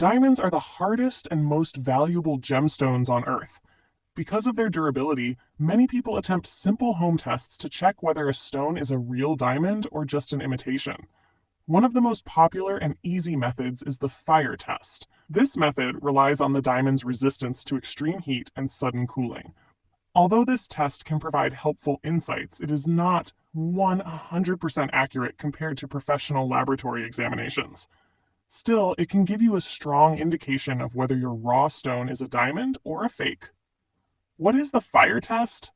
Diamonds are the hardest and most valuable gemstones on Earth. Because of their durability, many people attempt simple home tests to check whether a stone is a real diamond or just an imitation. One of the most popular and easy methods is the fire test. This method relies on the diamond's resistance to extreme heat and sudden cooling. Although this test can provide helpful insights, it is not 100% accurate compared to professional laboratory examinations. Still, it can give you a strong indication of whether your raw stone is a diamond or a fake. What is the fire test?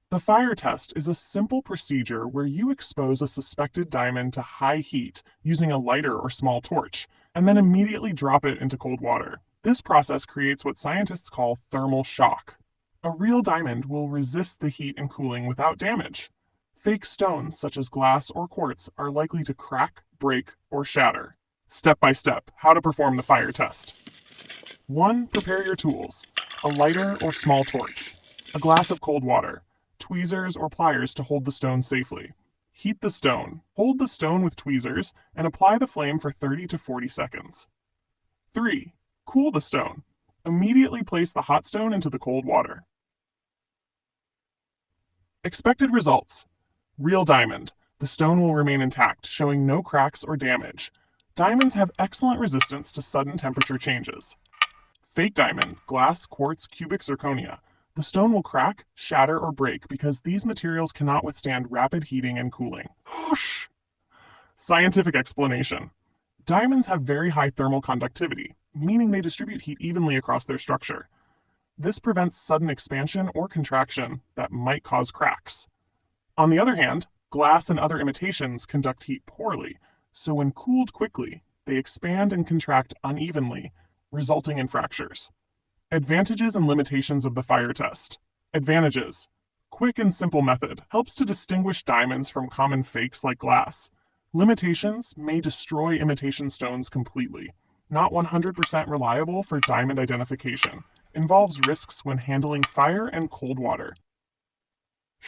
The fire test is a simple procedure where you expose a suspected diamond to high heat using a lighter or small torch, and then immediately drop it into cold water. This process creates what scientists call thermal shock. A real diamond will resist the heat and cooling without damage. Fake stones, such as glass or quartz, are likely to crack, break, or shatter. Step by step, how to perform the fire test. 1. Prepare your tools. A lighter or small torch. A glass of cold water. Tweezers or pliers to hold the stone safely. Heat the stone. Hold the stone with tweezers and apply the flame for 30 to 40 seconds. 3. Cool the stone. Immediately place the hot stone into the cold water. Expected results. Real diamond. The stone will remain intact, showing no cracks or damage. Diamonds have excellent resistance to sudden temperature changes. Fake diamond, glass, quartz, cubic zirconia. The stone will crack, shatter, or break because these materials cannot withstand rapid heating and cooling. Whoosh! Scientific explanation. Diamonds have very high thermal conductivity, meaning they distribute heat evenly across their structure. This prevents sudden expansion or contraction that might cause cracks. On the other hand, glass and other imitations conduct heat poorly, so when cooled quickly, they expand and contract unevenly, resulting in fractures. Advantages and limitations of the fire test. Advantages. Quick and simple method. Helps to distinguish diamonds from common fakes like glass. Limitations may destroy imitation stones completely. Not 100% reliable for diamond identification. Involves risks when handling fire and cold water.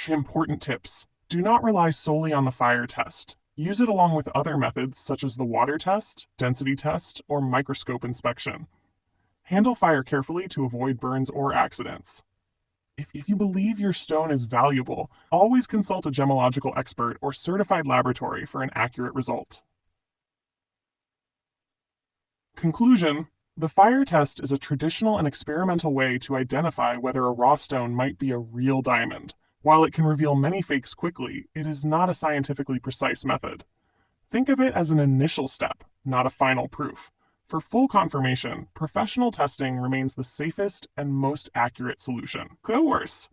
Important tips. Do not rely solely on the fire test. Use it along with other methods such as the water test, density test, or microscope inspection. Handle fire carefully to avoid burns or accidents. If you believe your stone is valuable, always consult a gemological expert or certified laboratory for an accurate result. Conclusion: the fire test is a traditional and experimental way to identify whether a raw stone might be a real diamond. While it can reveal many fakes quickly, it is not a scientifically precise method. Think of it as an initial step, not a final proof. For full confirmation, professional testing remains the safest and most accurate solution. Go worse!